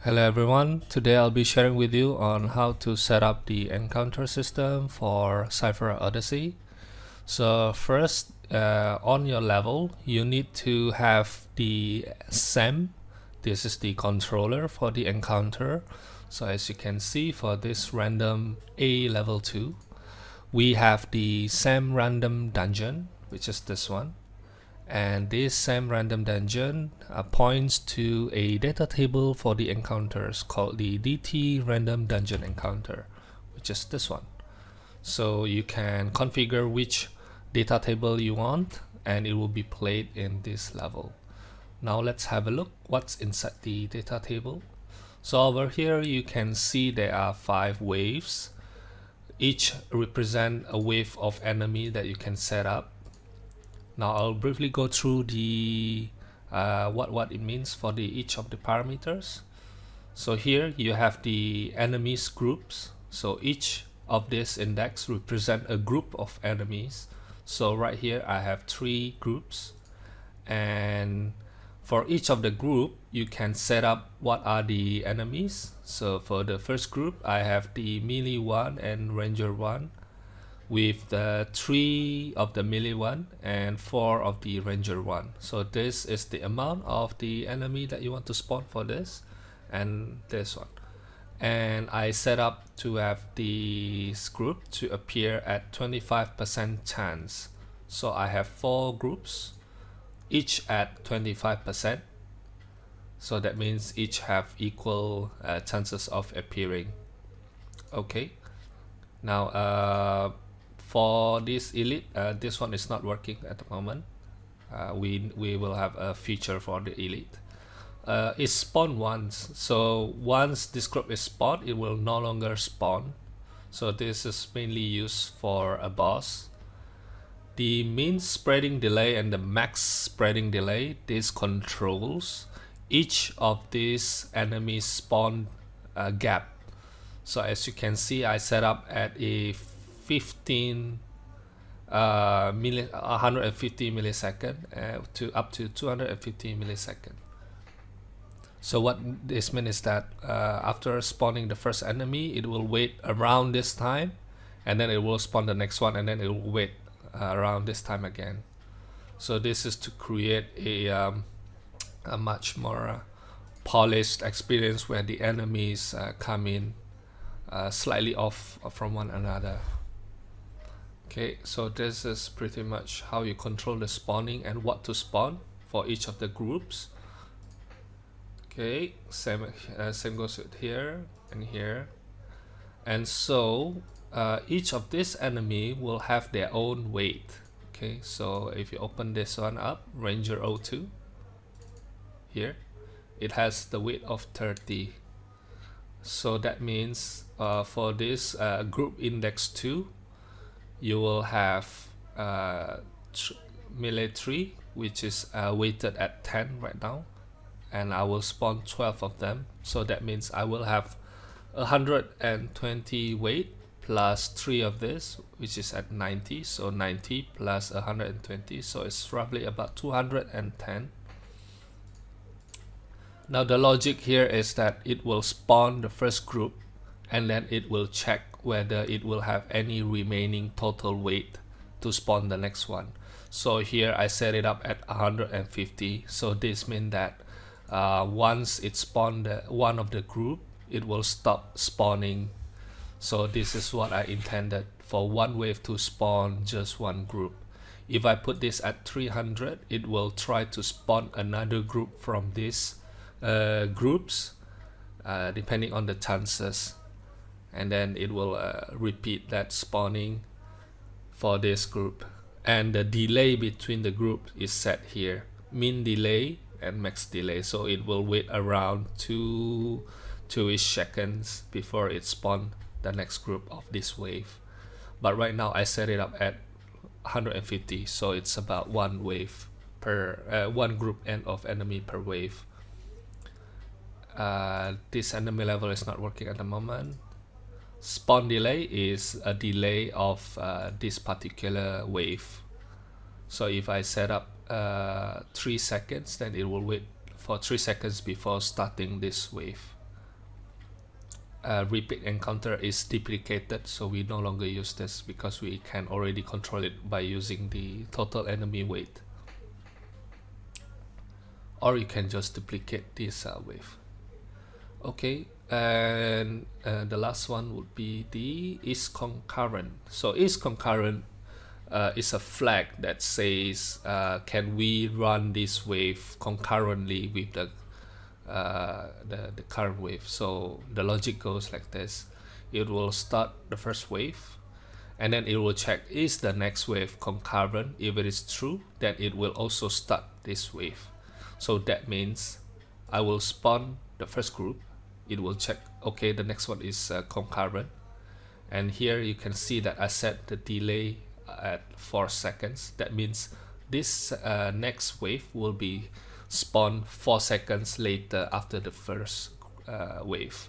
Hello everyone, today I'll be sharing with you on how to set up the encounter system for Cypher Odyssey. So first, on your level, you need to have the SAM. This is the controller for the encounter. So as you can see, for this random A level 2, we have the SAM random dungeon, which is this one. And this SAM random dungeon points to a data table for the encounters called the DT random dungeon encounter, which is this one. So you can configure which data table you want and it will be played in this level. Now let's have a look what's inside the data table. So over here you can see there are 5 waves. Each represent a wave of enemy that you can set up. Now I'll briefly go through the what it means for each of the parameters. So here you have the enemies groups. So each of this index represent a group of enemies. So right here I have 3 groups, and for each of the group you can set up what are the enemies. So for the first group I have the melee 1 and ranger 1, with the 3 of the melee 1 and 4 of the ranger 1. So this is the amount of the enemy that you want to spawn for this and this one. And I set up to have this group to appear at 25% chance. So I have 4 groups, each at 25%. So that means each have equal chances of appearing. Okay. Now for this elite, this one is not working at the moment. We will have a feature for the elite. It's spawn once, so once this group is spawned, it will no longer spawn. So this is mainly used for a boss. The min spreading delay and the max spreading delay, this controls each of these enemies spawn gap. So as you can see, I set up at a 150 millisecond to up to 250 millisecond. So what this means is that after spawning the first enemy, it will wait around this time, and then it will spawn the next one, and then it will wait around this time again. So this is to create a much more polished experience where the enemies come in slightly off from one another. Okay, so this is pretty much how you control the spawning and what to spawn for each of the groups. Okay, same goes with here and here. And so each of this enemy will have their own weight. Okay, so if you open this one up, Ranger 02, here, it has the weight of 30. So that means for this group index 2, you will have melee 3, which is weighted at 10 right now, and I will spawn 12 of them. So that means I will have 120 weight plus 3 of this, which is at 90. So 90 plus 120, so it's roughly about 210. Now the logic here is that it will spawn the first group, and then it will check whether it will have any remaining total weight to spawn the next one. So here I set it up at 150. So this means that once it spawned one of the group, it will stop spawning. So this is what I intended, for one wave to spawn just one group. If I put this at 300, it will try to spawn another group from these groups depending on the chances, and then it will repeat that spawning for this group. And the delay between the group is set here, min delay and max delay. So it will wait around 2-ish seconds before it spawn the next group of this wave. But right now I set it up at 150, so it's about one wave per one group end of enemy per wave. This enemy level is not working at the moment. Spawn delay is a delay of this particular wave. So if I set up 3 seconds, then it will wait for 3 seconds before starting this wave. repeat encounter is deprecated, so we no longer use this because we can already control it by using the total enemy weight. Or you can just duplicate this wave. Okay, and the last one would be the is concurrent. So is concurrent is a flag that says can we run this wave concurrently with the current wave. So the logic goes like this: it will start the first wave, and then it will check is the next wave concurrent. If it is true, then it will also start this wave. So that means I will spawn the first group, it will check, okay, the next one is concurrent, and here you can see that I set the delay at 4 seconds. That means this next wave will be spawned 4 seconds later after the first wave,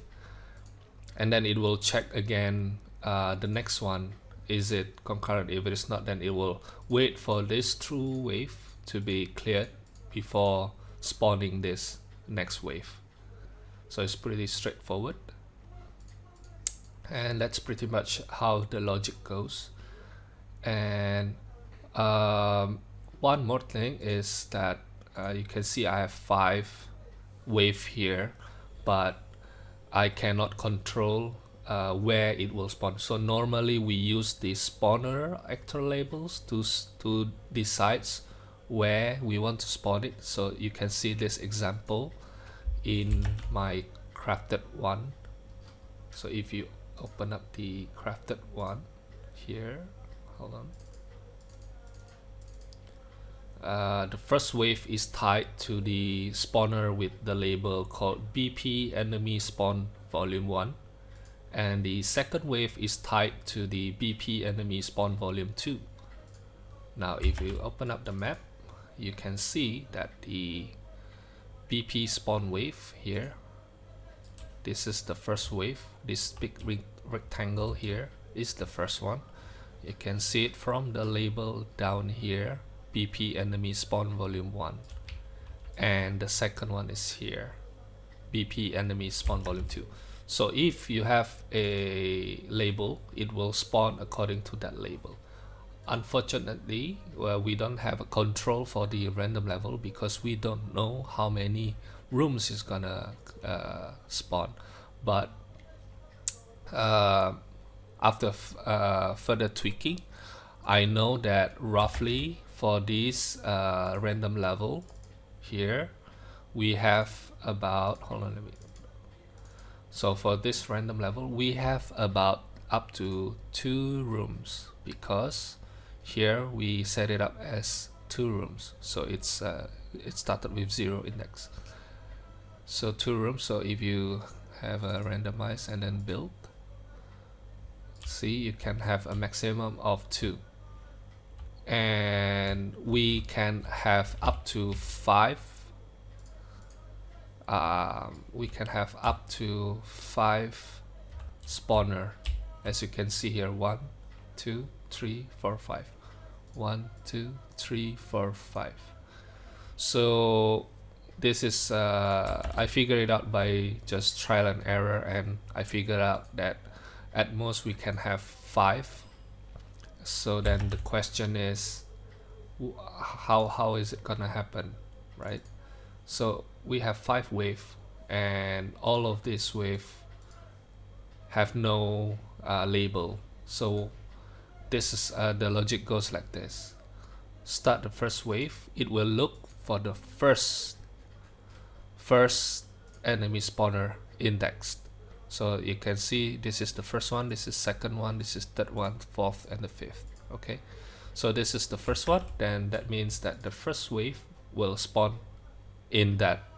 and then it will check again the next one, is it concurrent? If it is not, then it will wait for this true wave to be cleared before spawning this next wave. So it's pretty straightforward, and that's pretty much how the logic goes. And one more thing is that you can see I have 5 wave here, but I cannot control where it will spawn. So normally we use the spawner actor labels to decide where we want to spawn it. So you can see this example in my crafted one. So if you open up the crafted one here, hold on, the first wave is tied to the spawner with the label called BP enemy spawn volume 1, and the second wave is tied to the BP enemy spawn volume 2. Now if you open up the map, you can see that the BP spawn wave here, this is the first wave. This big rectangle here is the first one. You can see it from the label down here, BP enemy spawn volume 1, and the second one is here, BP enemy spawn volume 2. So if you have a label, it will spawn according to that label. Unfortunately, we don't have a control for the random level because we don't know how many rooms is gonna spawn. But after further tweaking, I know that roughly for this random level here, we have about, hold on, so for this random level, we have about up to 2 rooms, because here we set it up as 2 rooms. So it's it started with 0 index. So 2 rooms. So if you have a randomize and then build, see, you can have a maximum of 2, and we can have up to 5. We can have up to 5 spawner, as you can see here. 1, 2, 3, 4, 5. 1, 2, 3, 4, 5. So this is I figured it out by just trial and error, and I figured out that at most we can have 5. So then the question is, how is it gonna happen, right? So we have 5 wave, and all of these wave have no label. So this is the logic goes like this: start the first wave, it will look for the first enemy spawner indexed. So you can see this is the first one, this is second one, this is third one, fourth, and the fifth. Okay, so this is the first one, then that means that the first wave will spawn in that